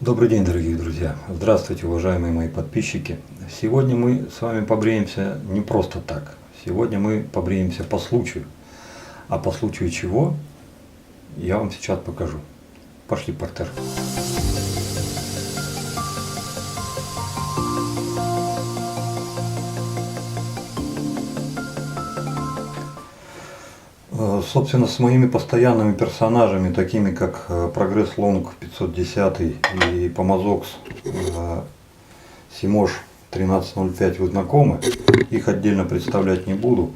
Добрый день, дорогие друзья! Здравствуйте, уважаемые мои подписчики! Сегодня мы с вами побреемся не просто так. Сегодня мы побреемся по случаю. А по случаю чего, я вам сейчас покажу. Пошли в партер. Собственно, с моими постоянными персонажами, такими как Прогресс Лонг 510 и Помазокс Симош 1305, вы знакомы. Их отдельно представлять не буду.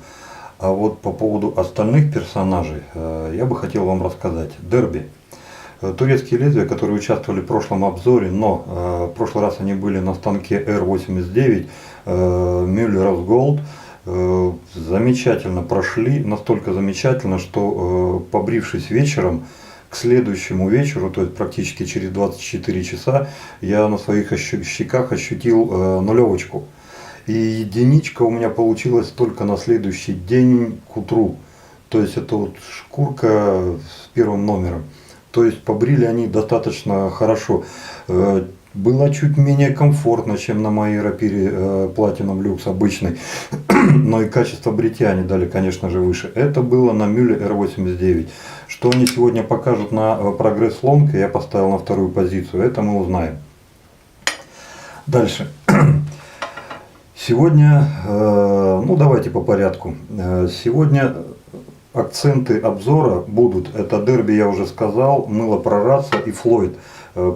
А вот по поводу остальных персонажей я бы хотел вам рассказать. Дерби. Турецкие лезвия, которые участвовали в прошлом обзоре, но в прошлый раз они были на станке R89 Müller's Gold. Замечательно прошли, настолько замечательно, что побрившись вечером, к следующему вечеру, то есть практически через 24 часа, я на своих щеках ощутил нулевочку. И единичка у меня получилась только на следующий день к утру. То есть это вот шкурка с первым номером. То есть побрили они достаточно хорошо. Было чуть менее комфортно, чем на моей рапире Platinum Lux обычной, но и качество бритья они дали, конечно же, выше. Это было на Müller R89. Что они сегодня покажут на Progress Long, я поставил на вторую позицию, это мы узнаем. Дальше. Сегодня, ну давайте по порядку. Сегодня акценты обзора будут, это Дерби, я уже сказал, Мыло Прораса и Флойд.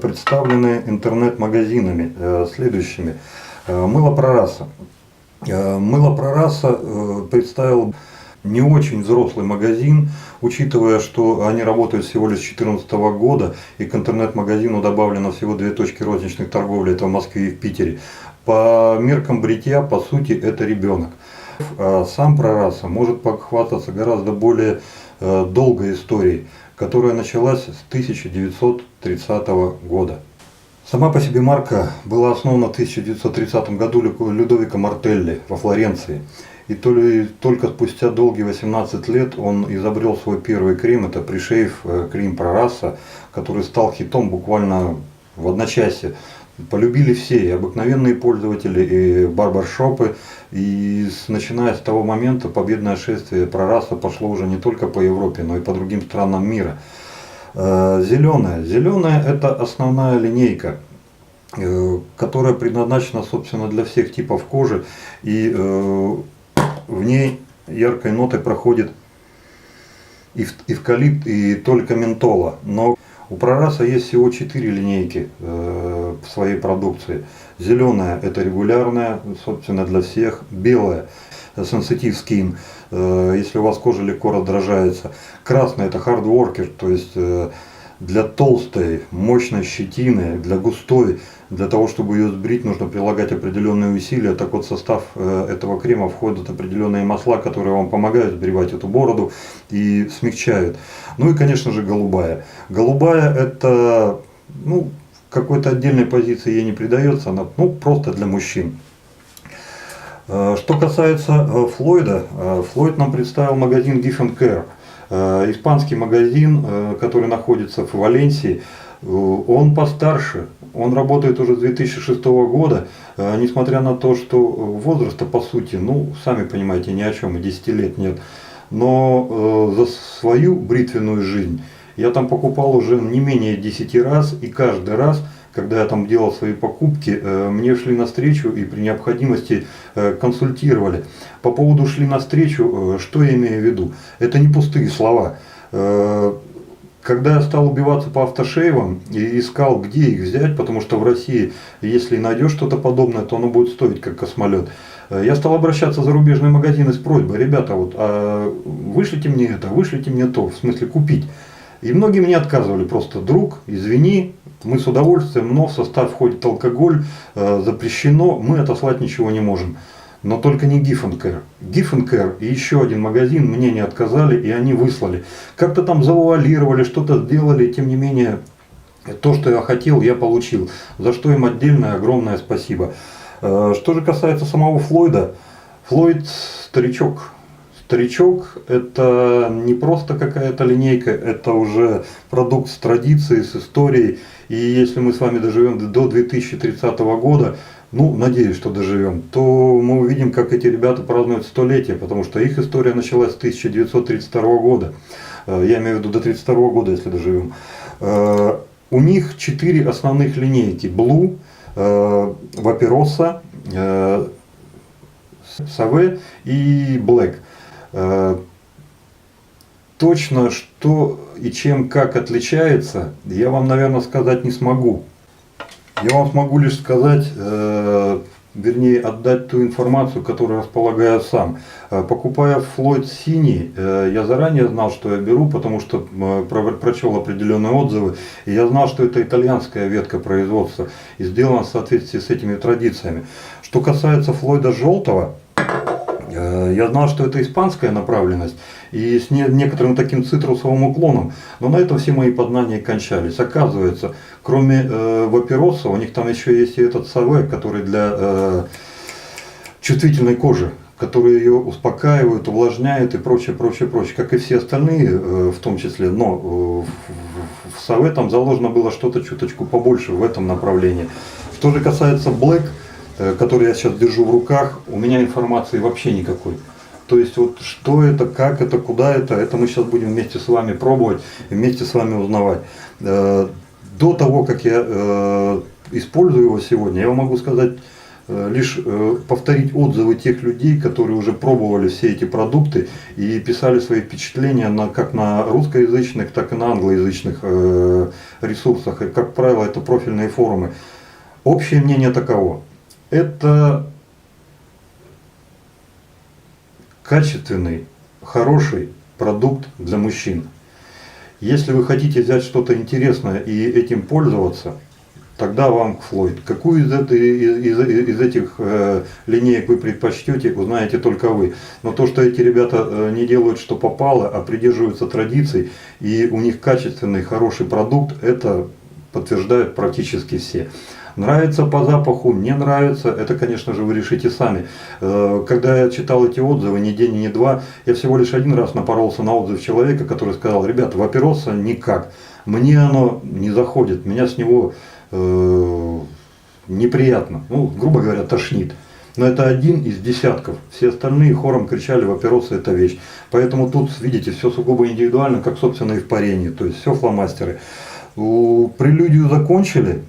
Представлены интернет-магазинами следующими. Мыло Прораса. Мыло Прораса представил не очень взрослый магазин, учитывая, что они работают всего лишь с 2014 года, и к интернет-магазину добавлено всего 2 точки розничных торговли, это в Москве и в Питере. По меркам бритья, по сути, это ребенок. Сам Прораса может похвастаться гораздо более долгой историей, которая началась с 1930 года. Сама по себе марка была основана в 1930 году Людовико Мартелли во Флоренции. И только спустя долгие 18 лет он изобрел свой первый крем, это пришейв крем Прораса, который стал хитом буквально в одночасье. Полюбили все, и обыкновенные пользователи, и барбершопы. И начиная с того момента победное шествие Прораса пошло уже не только по Европе, но и по другим странам мира. Зеленая. Зеленая — это основная линейка, которая предназначена, собственно, для всех типов кожи. И в ней яркой нотой проходит эвкалипт и только ментола. Но у Прораса есть всего 4 линейки в своей продукции. Зеленая — это регулярная, собственно, для всех. Белая — sensitive skin, если у вас кожа легко раздражается. Красная — это hard worker, то есть для толстой, мощной щетины, для густой. Для того, чтобы ее сбрить, нужно прилагать определенные усилия. Так вот, в состав этого крема входят определенные масла, которые вам помогают сбривать эту бороду и смягчают. Ну и, конечно же, голубая. Голубая — это, ну, какой-то отдельной позиции ей не придается, она, ну, просто для мужчин. Что касается Флойда, Флойд нам представил магазин Giff & Care. Испанский магазин, который находится в Валенсии. Он постарше, он работает уже с 2006 года, несмотря на то, что возраста, по сути, ну, сами понимаете, ни о чем, и 10 лет нет. Но за свою бритвенную жизнь я там покупал уже не менее 10 раз, и каждый раз, когда я там делал свои покупки, мне шли навстречу и при необходимости консультировали. По поводу шли навстречу, что я имею в виду? Это не пустые слова. Когда я стал убиваться по автошейвам и искал, где их взять, потому что в России, если найдешь что-то подобное, то оно будет стоить как космолет. Я стал обращаться в зарубежные магазины с просьбой: ребята, вот, вышлите мне это, вышлите мне то, в смысле купить. И многие мне отказывали просто: друг, извини, мы с удовольствием, но в состав входит алкоголь, запрещено, мы отослать ничего не можем. Но только не Giff & Care. Giff & Care и еще один магазин мне не отказали, и они выслали. Как-то там завуалировали, что-то сделали, тем не менее, то, что я хотел, я получил. За что им отдельное огромное спасибо. Что же касается самого Флойда. Флойд старичок. старичок это не просто какая-то линейка, это уже продукт с традицией, с историей. И если мы с вами доживем до 2030 года, ну, надеюсь, что доживем, то мы увидим, как эти ребята празднуют столетие, потому что их история началась с 1932 года. Я имею в виду до 1932 года, если доживем. У них 4 основных линейки. Blue, Вапероса, Саве и Black. Точно что и чем как отличается, я вам, наверное, сказать не смогу. Я вам смогу лишь сказать, вернее отдать ту информацию, которую располагаю сам. Покупая Floyd синий, я заранее знал, что я беру, потому что прочел определенные отзывы, и я знал, что это итальянская ветка производства и сделана в соответствии с этими традициями. Что касается Флойда желтого, я знал, что это испанская направленность и с некоторым таким цитрусовым уклоном, но на этом все мои познания кончались. Оказывается, кроме Вапероса, у них там еще есть и этот Саве, который для чувствительной кожи, который ее успокаивает, увлажняет и прочее, прочее, прочее, как и все остальные в том числе, но в Саве там заложено было что-то чуточку побольше в этом направлении. Что же касается Black, который я сейчас держу в руках, у меня информации вообще никакой. То есть вот что это, как это, куда это мы сейчас будем вместе с вами пробовать и вместе с вами узнавать. До того, как я использую его сегодня, я вам могу сказать, лишь повторить отзывы тех людей, которые уже пробовали все эти продукты и писали свои впечатления как на русскоязычных, так и на англоязычных ресурсах. И, как правило, это профильные форумы. Общее мнение таково. Это качественный, хороший продукт для мужчин. Если вы хотите взять что-то интересное и этим пользоваться, тогда вам Floyd. Какую из этих линеек вы предпочтете, узнаете только вы. Но то, что эти ребята не делают, что попало, а придерживаются традиций, и у них качественный, хороший продукт, это подтверждают практически все. Нравится по запаху, не нравится, это, конечно же, вы решите сами. Когда я читал эти отзывы, ни день, ни два, я всего лишь один раз напоролся на отзыв человека, который сказал: ребята, Вапероса никак, мне оно не заходит, меня с него неприятно, ну, грубо говоря, тошнит. Но это один из десятков, все остальные хором кричали: Вапероса это вещь. Поэтому тут, видите, все сугубо индивидуально, как, собственно, и в парении, то есть все фломастеры. Прелюдию закончили.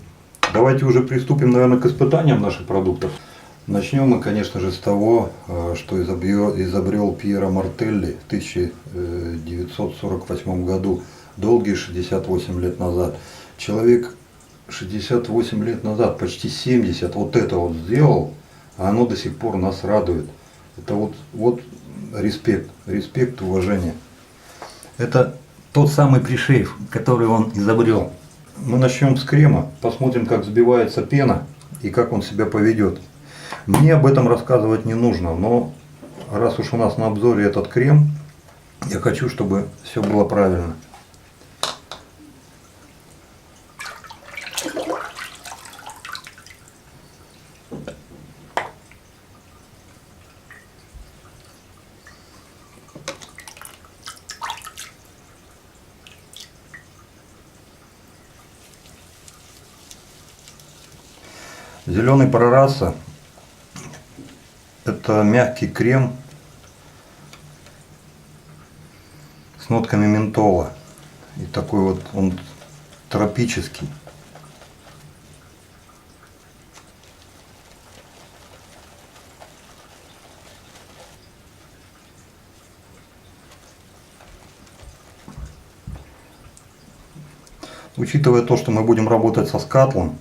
Давайте уже приступим, наверное, к испытаниям наших продуктов. Начнем мы, конечно же, с того, что изобрел Пьеро Мартелли в 1948 году, долгие 68 лет назад. Человек 68 лет назад, почти 70, вот это вот сделал, а оно до сих пор нас радует. Это вот респект, уважение. Это тот самый пришейф, который он изобрел. Мы начнем с крема, посмотрим, как взбивается пена и как он себя поведет. Мне об этом рассказывать не нужно, но раз уж у нас на обзоре этот крем, я хочу, чтобы все было правильно. Зеленый прораса — это мягкий крем с нотками ментола. И такой вот он тропический. Учитывая то, что мы будем работать со скатлом,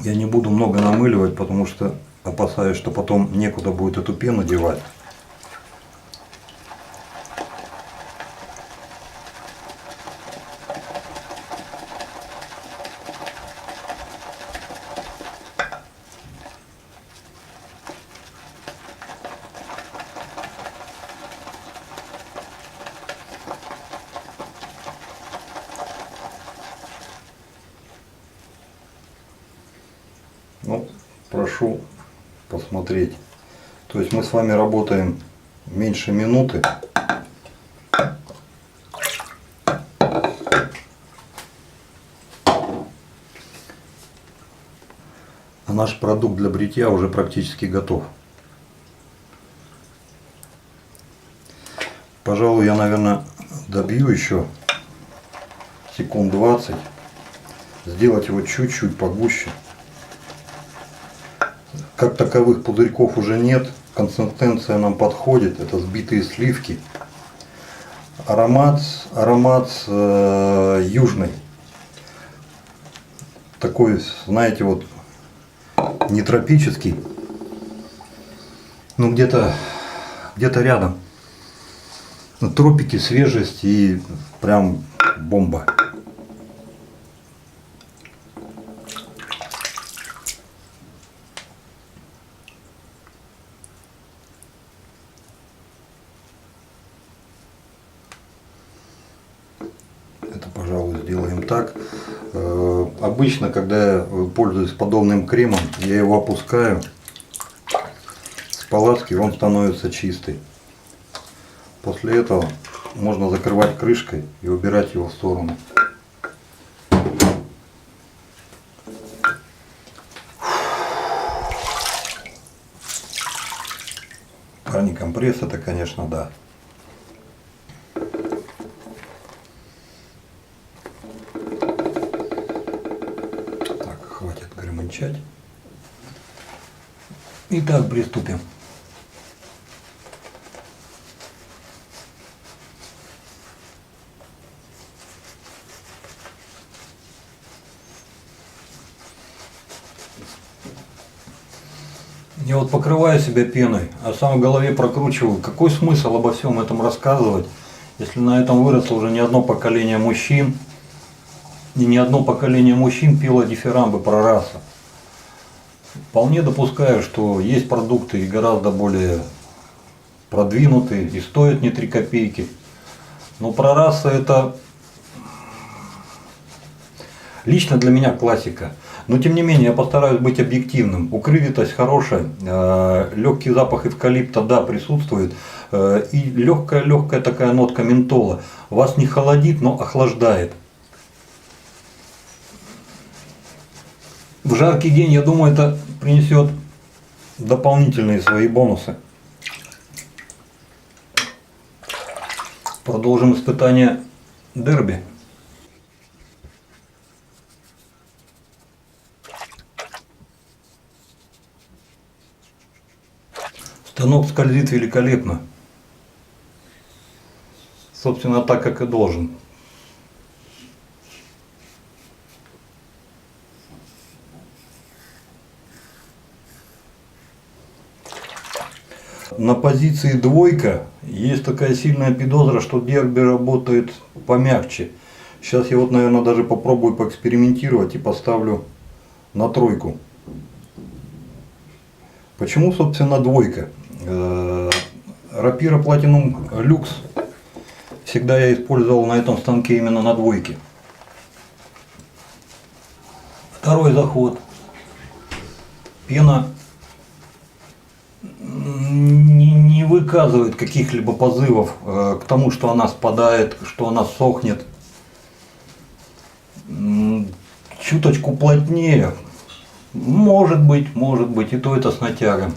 я не буду много намыливать, потому что опасаюсь, что потом некуда будет эту пену девать. Ну, прошу посмотреть. То есть мы с вами работаем меньше минуты. А наш продукт для бритья уже практически готов. Пожалуй, я, наверное, добью еще секунд 20. Сделать его чуть-чуть погуще. Как таковых пузырьков уже нет. Консистенция нам подходит. Это взбитые сливки. Аромат южный. Такой, знаете, вот не тропический, но где-то рядом. Тропики, свежесть и прям бомба. Это, пожалуй, сделаем так. Обычно, когда я пользуюсь подобным кремом, я его опускаю с палатки, он становится чистый. После этого можно закрывать крышкой и убирать его в сторону. Парни, компресс это, конечно, да. Так, хватит громынчать. Итак, приступим. Я вот покрываю себя пеной, а сам в голове прокручиваю, какой смысл обо всем этом рассказывать, если на этом выросло уже не одно поколение мужчин, и не одно поколение мужчин пило дифирамбы про раса. Вполне допускаю, что есть продукты и гораздо более продвинутые, и стоят не 3 копейки. Но про раса это лично для меня классика. Но тем не менее я постараюсь быть объективным. Укрывитость хорошая, легкий запах эвкалипта, да, присутствует. И легкая такая нотка ментола. Вас не холодит, но охлаждает. В жаркий день, я думаю, это принесет дополнительные свои бонусы. Продолжим испытание дерби. Станок скользит великолепно. Собственно, так, как и должен. На позиции двойка есть такая сильная подозра, что дерби работает помягче. Сейчас я вот, наверное, даже попробую поэкспериментировать и поставлю на тройку. Почему, собственно, двойка? Рапира Platinum Lux всегда я использовал на этом станке именно на двойке. Второй заход. Пена не выказывает каких-либо позывов к тому, что она спадает, что она сохнет. Чуточку плотнее. Может быть, и то это с натягом.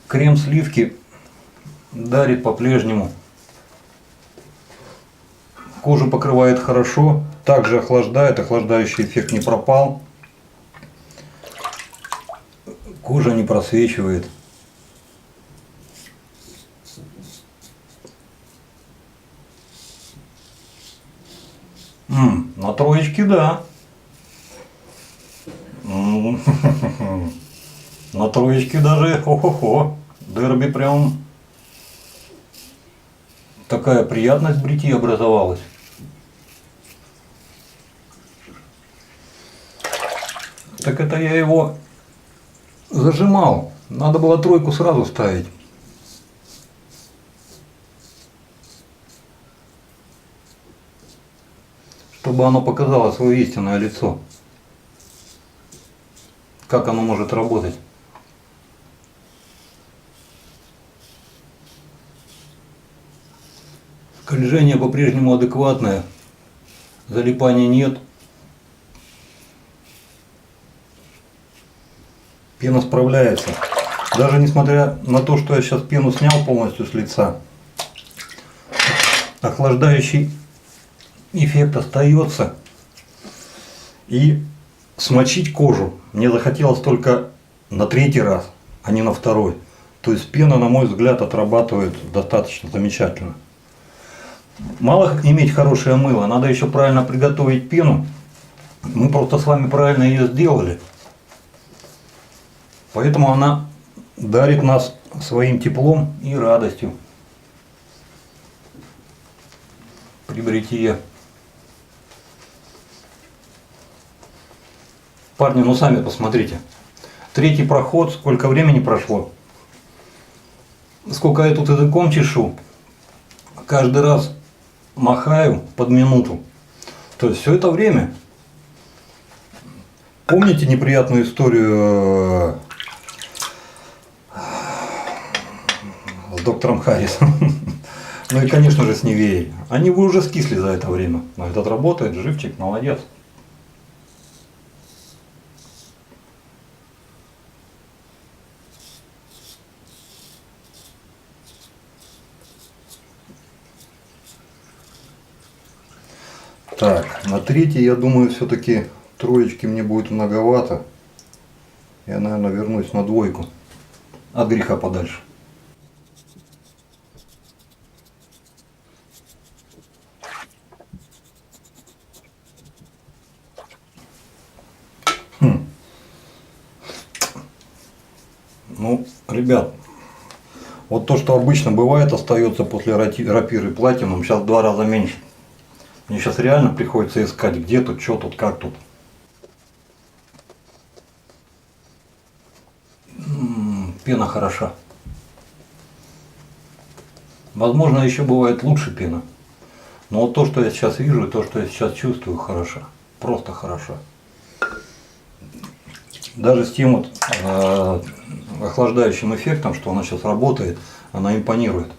Крем сливки дарит по-прежнему. Кожу покрывает хорошо, также охлаждает, охлаждающий эффект не пропал. Кожа не просвечивает. На троечке, да. На троечке даже, хо-хо-хо. Дерби прям такая приятность бритьи образовалась. Так это я его зажимал. Надо было тройку сразу ставить. Чтобы оно показало свое истинное лицо. как оно может работать. Скольжение по-прежнему адекватное, залипания нет. Пена справляется. Даже несмотря на то, что я сейчас пену снял полностью с лица, охлаждающий эффект остается. И смочить кожу мне захотелось только на третий раз, а не на второй. То есть пена, на мой взгляд, отрабатывает достаточно замечательно. Мало иметь хорошее мыло, надо еще правильно приготовить пену. Мы просто с вами правильно ее сделали. Поэтому она дарит нас своим теплом и радостью при бритье. Парни, ну сами посмотрите. Третий проход, сколько времени прошло. Сколько я тут языком чешу. Каждый раз махаю под минуту. То есть все это время. Помните неприятную историю с доктором Харрисом? Ну и, конечно же, с Невеей. Они бы уже скисли за это время. Но этот работает, живчик, молодец. Так, на третий, я думаю, все-таки троечки мне будет многовато. Я, наверное, вернусь на двойку. От греха подальше. Ну, ребят, вот то, что обычно бывает, остается после рапиры платинум, сейчас в 2 раза меньше. Мне сейчас реально приходится искать, где тут, что тут, как тут. Пена хороша. Возможно, еще бывает лучше пена. Но вот то, что я сейчас вижу, и то, что я сейчас чувствую, хороша. Просто хороша. Даже с тем вот охлаждающим эффектом, что она сейчас работает, она импонирует.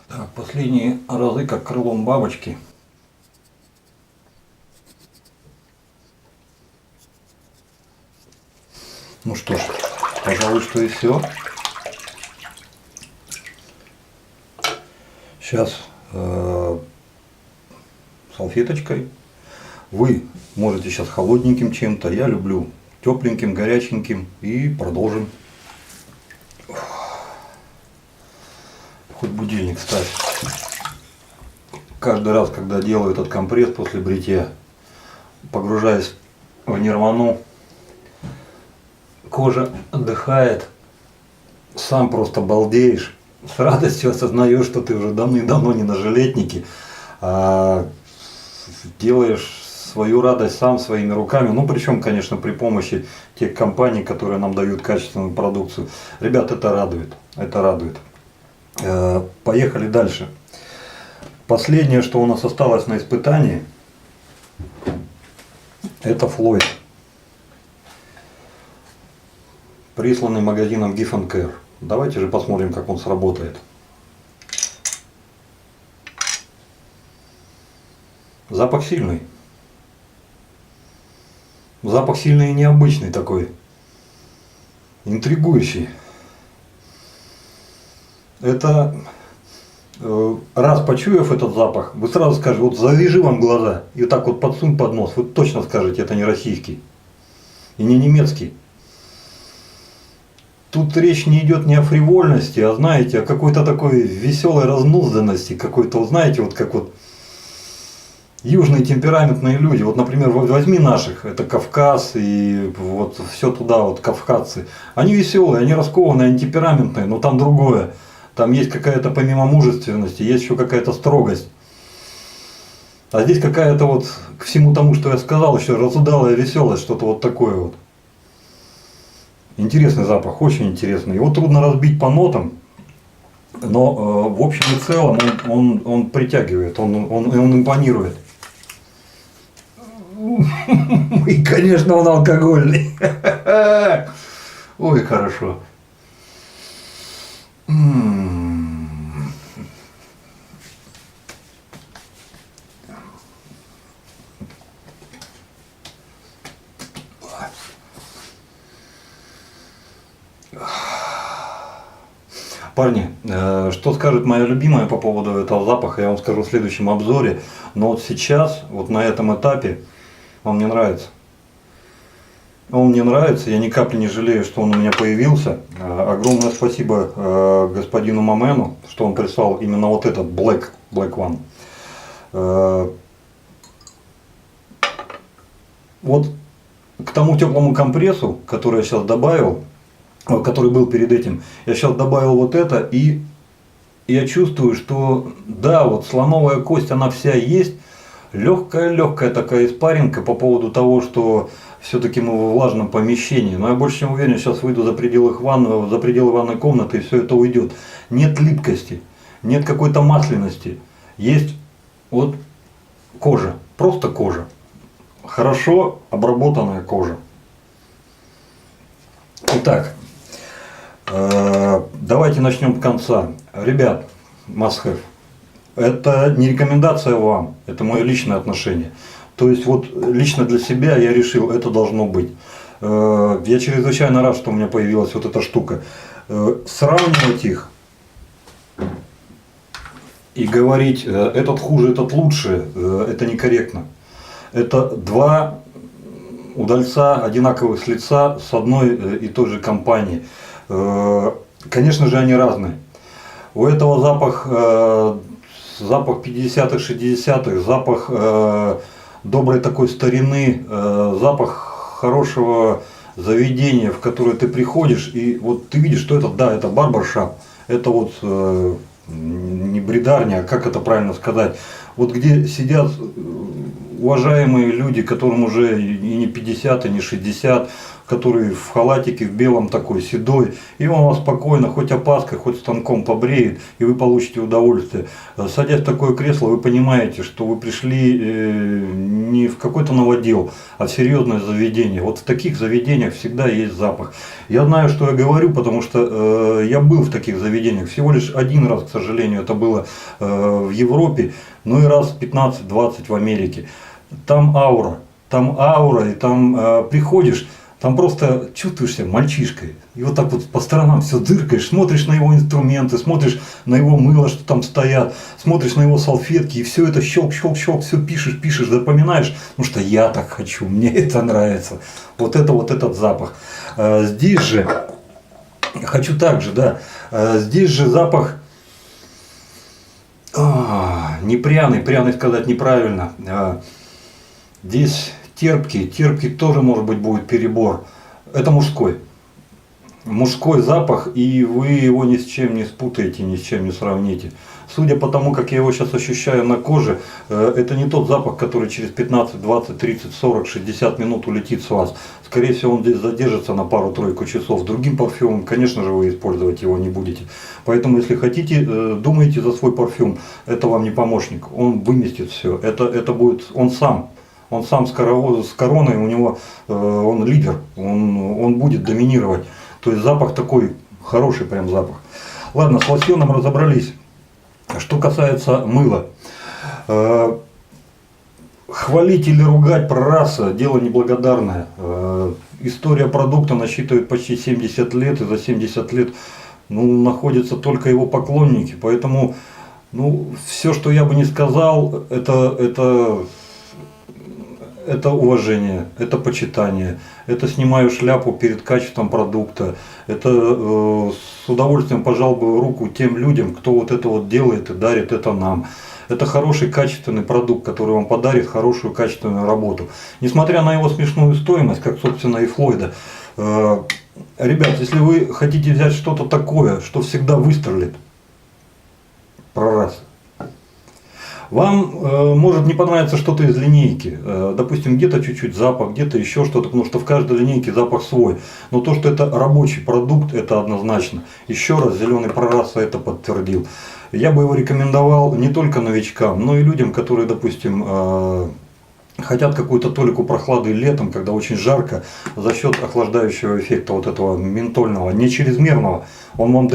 Так, последние разы как крылом бабочки. Ну что ж, пожалуй, что и все. Сейчас салфеточкой. Вы можете сейчас холодненьким чем-то. Я люблю тепленьким, горяченьким. И продолжим. Хоть будильник ставь. Каждый раз, когда делаю этот компресс после бритья, погружаясь в нирвану, кожа отдыхает, сам просто балдеешь, с радостью осознаешь, что ты уже давным-давно не на жилетнике, а делаешь свою радость сам своими руками, ну причем, конечно, при помощи тех компаний, которые нам дают качественную продукцию. Ребят, это радует, это радует. Поехали дальше. Последнее, что у нас осталось на испытании, это Флойд, присланный магазином Give & Care. Давайте же посмотрим, как он сработает. Запах сильный. Запах сильный и необычный такой. Интригующий. Это, раз почуяв этот запах, вы сразу скажете, вот завяжи вам глаза и вот так вот подсунь под нос, вы точно скажете, это не российский и не немецкий. Тут речь не идет не о фривольности, а знаете, о какой-то такой веселой разнузданности, какой-то, знаете, вот как вот южные темпераментные люди. Вот, например, возьми наших, это Кавказ и вот все туда, вот кавказцы. Они веселые, они раскованные, они темпераментные, но там другое. Там есть какая-то, помимо мужественности, есть еще какая-то строгость. А здесь какая-то вот, к всему тому, что я сказал, еще разудалая веселость, что-то вот такое вот. Интересный запах, очень интересный. Его трудно разбить по нотам, но в общем и целом он притягивает, он импонирует. И, конечно, он алкогольный. Ой, хорошо. Парни, что скажет моя любимая по поводу этого запаха, я вам скажу в следующем обзоре. Но вот сейчас, вот на этом этапе, он мне нравится. Он мне нравится, я ни капли не жалею, что он у меня появился. Огромное спасибо господину Мамену, что он прислал именно вот этот Black One. Вот к тому теплому компрессу, который я сейчас добавил, который был перед этим, я сейчас добавил вот это, и я чувствую, что да, вот слоновая кость, она вся есть, легкая такая испаринка по поводу того, что все-таки мы во влажном помещении. Но я больше чем уверен, сейчас выйду за пределы ванной комнаты, и все это уйдет. Нет липкости, нет какой-то масляности. Есть вот кожа, просто кожа. Хорошо обработанная кожа. Итак, давайте начнем с конца. Ребят, must have. Это не рекомендация вам, это мое личное отношение. То есть вот лично для себя я решил, это должно быть. Я чрезвычайно рад, что у меня появилась вот эта штука. Сравнивать их и говорить, этот хуже, этот лучше, это некорректно. Это два удальца одинаковых с лица с одной и той же компании. Конечно же, они разные. У этого запах 50-х, 60-х, запах доброй такой старины, запах хорошего заведения, в которое ты приходишь, и вот ты видишь, что это, да, это барбершоп, это вот не бридарня, а как это правильно сказать, вот где сидят уважаемые люди, которым уже и не 50, и не 60, который в халатике, в белом такой, седой, и он вас спокойно, хоть опаской, хоть станком побреет, и вы получите удовольствие. Садясь в такое кресло, вы понимаете, что вы пришли не в какой-то новодел, а в серьезное заведение. Вот в таких заведениях всегда есть запах. Я знаю, что я говорю, потому что я был в таких заведениях. Всего лишь один раз, к сожалению, это было в Европе, ну и раз 15-20 в Америке. Там аура, и там приходишь, там просто чувствуешь себя мальчишкой. И вот так вот по сторонам все дыркаешь, смотришь на его инструменты, смотришь на его мыло, что там стоят, смотришь на его салфетки, и все это щелк, все пишешь, запоминаешь, потому что я так хочу, мне это нравится. Вот этот запах. Здесь же, хочу также, да, здесь же запах не пряный сказать неправильно. Здесь терпкий тоже, может быть, будет перебор. Это мужской запах, и вы его ни с чем не спутаете, ни с чем не сравните. Судя по тому, как я его сейчас ощущаю на коже, это не тот запах, который через 15, 20, 30, 40, 60 минут улетит с вас. Скорее всего, он здесь задержится на пару-тройку часов. Другим парфюмом, конечно же, вы использовать его не будете. Поэтому, если хотите, думайте за свой парфюм. Это вам не помощник. Он выместит все. Это будет он сам. Он сам с короной, у него он лидер, он будет доминировать. То есть запах такой, хороший прям запах. Ладно, с лосьоном разобрались. Что касается мыла. Хвалить или ругать прораса – дело неблагодарное. История продукта насчитывает почти 70 лет, и за 70 лет находятся только его поклонники. Поэтому все, что я бы не сказал, это уважение, это почитание, это снимаю шляпу перед качеством продукта, это с удовольствием пожал бы руку тем людям, кто вот это вот делает и дарит это нам. Это хороший качественный продукт, который вам подарит хорошую качественную работу. Несмотря на его смешную стоимость, как собственно и Флойда, ребят, если вы хотите взять что-то такое, что всегда выстрелит, прорас. Вам может не понравиться что-то из линейки, допустим, где-то чуть-чуть запах, где-то еще что-то, потому что в каждой линейке запах свой. Но то, что это рабочий продукт, это однозначно. Еще раз, зеленый прораса это подтвердил. Я бы его рекомендовал не только новичкам, но и людям, которые, допустим, хотят какую-то толику прохлады летом, когда очень жарко, за счет охлаждающего эффекта вот этого ментольного, не чрезмерного, он вам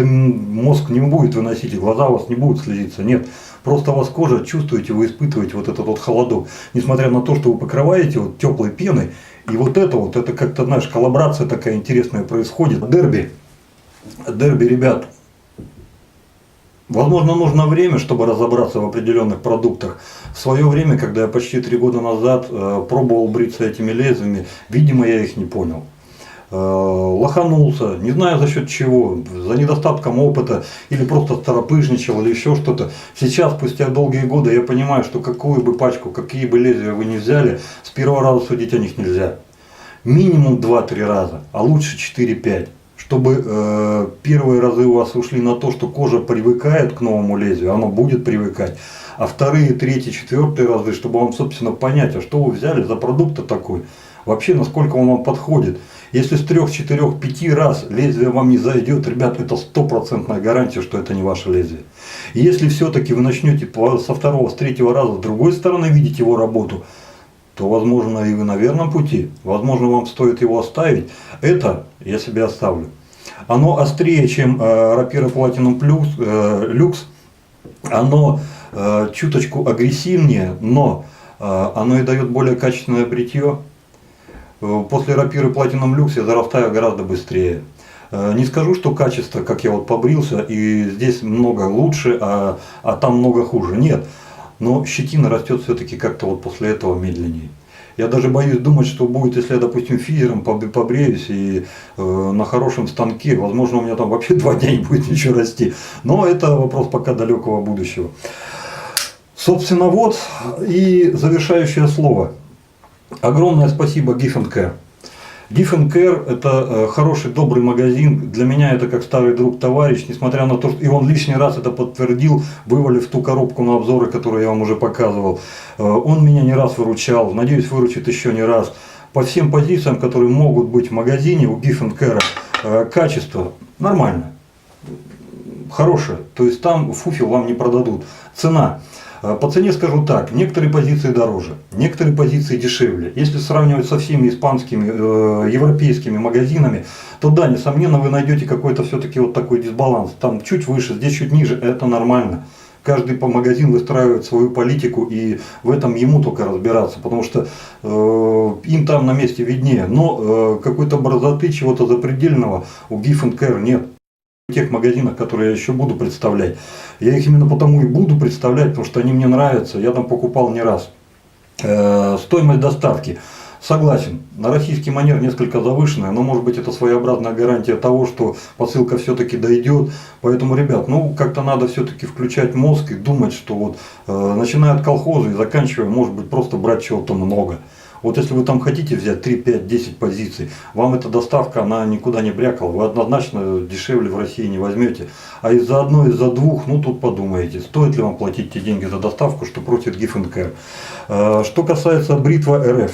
мозг не будет выносить, и глаза у вас не будут слезиться, нет. Просто у вас кожа, чувствуете, вы испытываете вот этот вот холодок. Несмотря на то, что вы покрываете вот теплой пеной, и вот это как-то, знаешь, коллаборация такая интересная происходит. Дерби, ребят. Возможно, нужно время, чтобы разобраться в определенных продуктах. В свое время, когда я почти 3 года назад пробовал бриться этими лезвиями, видимо, я их не понял. Лоханулся, не знаю за счет чего, за недостатком опыта, или просто старопыжничал, или еще что-то. Сейчас, спустя долгие годы, я понимаю, что какую бы пачку, какие бы лезвия вы ни взяли, с первого раза судить о них нельзя. Минимум 2-3 раза, а лучше 4-5. Чтобы первые разы у вас ушли на то, что кожа привыкает к новому лезвию, оно будет привыкать. А вторые, третьи, четвертые разы, чтобы вам, собственно, понять, а что вы взяли за продукт такой, вообще насколько он вам подходит. Если с 3, 4, 5 раз лезвие вам не зайдет, ребят, это 100% гарантия, что это не ваше лезвие. И если все-таки вы начнете со второго, с третьего раза с другой стороны видеть его работу, то, возможно, и вы на верном пути. Возможно, вам стоит его оставить. Это я себе оставлю. Оно острее, чем рапира Platinum Lux. Оно чуточку агрессивнее, но оно и дает более качественное бритье. После рапиры Platinum Lux я зарастаю гораздо быстрее. Не скажу, что качество, как я вот побрился, и здесь много лучше, а там много хуже. Нет. Но щетина растет все-таки как-то вот после этого медленнее. Я даже боюсь думать, что будет, если я, допустим, физером побреюсь и на хорошем станке, возможно, у меня там вообще 2 дня не будет ничего расти. Но это вопрос пока далекого будущего. Собственно, вот и завершающее слово. Огромное спасибо Giff & Care. Giff & Care это хороший, добрый магазин. Для меня это как старый друг, товарищ, несмотря на то, что и он лишний раз это подтвердил, вывалив ту коробку на обзоры, которую я вам уже показывал. Он меня не раз выручал, надеюсь, выручит еще не раз. По всем позициям, которые могут быть в магазине у Giff & Care, качество нормальное, хорошее. То есть там фуфел вам не продадут. Цена. По цене скажу так, некоторые позиции дороже, некоторые позиции дешевле. Если сравнивать со всеми испанскими, европейскими магазинами, то да, несомненно, вы найдете какой-то все-таки вот такой дисбаланс. Там чуть выше, здесь чуть ниже, это нормально. Каждый магазин выстраивает свою политику, и в этом ему только разбираться, потому что им там на месте виднее. Но какой-то борзоты, чего-то запредельного у Giff & Care нет. В тех магазинах, которые я еще буду представлять. Я их именно потому и буду представлять, потому что они мне нравятся, я там покупал не раз. Стоимость доставки. Согласен, на российский манер несколько завышенная, но может быть это своеобразная гарантия того, что посылка все-таки дойдет. Поэтому, ребят, ну как-то надо все-таки включать мозг и думать, что вот начиная от колхоза и заканчивая, может быть, просто брать чего-то много. Вот если вы там хотите взять 3, 5, 10 позиций, вам эта доставка, она никуда не брякала. Вы однозначно дешевле в России не возьмете. А из-за одной, из-за двух, ну тут подумаете, стоит ли вам платить те деньги за доставку, что просит Giff & Care. Что касается бритва РФ.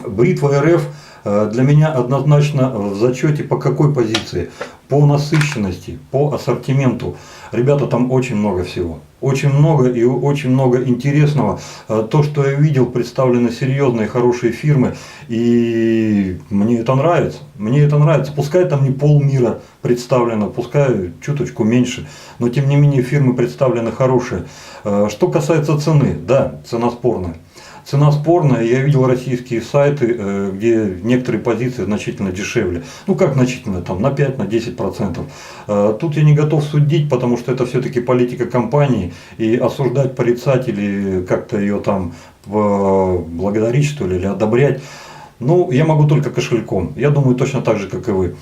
Бритва РФ для меня однозначно в зачете по какой позиции? По насыщенности, по ассортименту. Ребята, там очень много всего. Очень много и очень много интересного. То, что я видел, представлены серьезные, хорошие фирмы. И мне это нравится. Мне это нравится. Пускай там не полмира представлено, пускай чуточку меньше. Но тем не менее фирмы представлены хорошие. Что касается цены, да, цена спорная. Цена спорная, я видел российские сайты, где некоторые позиции значительно дешевле. Ну как значительно, там на 5-10%. Тут я не готов судить, потому что это все-таки политика компании. И осуждать, порицать или как-то ее там благодарить, что ли, или одобрять. Ну, я могу только кошельком. Я думаю, точно так же, как и вы.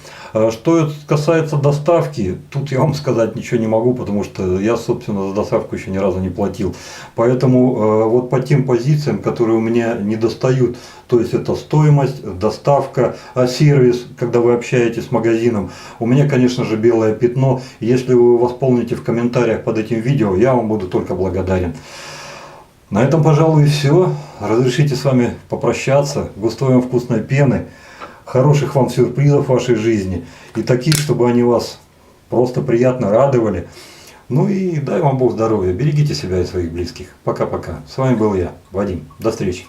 Что касается доставки, тут я вам сказать ничего не могу, потому что я, собственно, за доставку еще ни разу не платил. Поэтому вот по тем позициям, которые у меня не достают, то есть это стоимость, доставка, сервис, когда вы общаетесь с магазином, у меня, конечно же, белое пятно. Если вы восполните в комментариях под этим видео, я вам буду только благодарен. На этом, пожалуй, все. Разрешите с вами попрощаться. Густой вам вкусной пены. Хороших вам сюрпризов в вашей жизни. И таких, чтобы они вас просто приятно радовали. Ну и дай вам Бог здоровья. Берегите себя и своих близких. Пока-пока. С вами был я, Вадим. До встречи.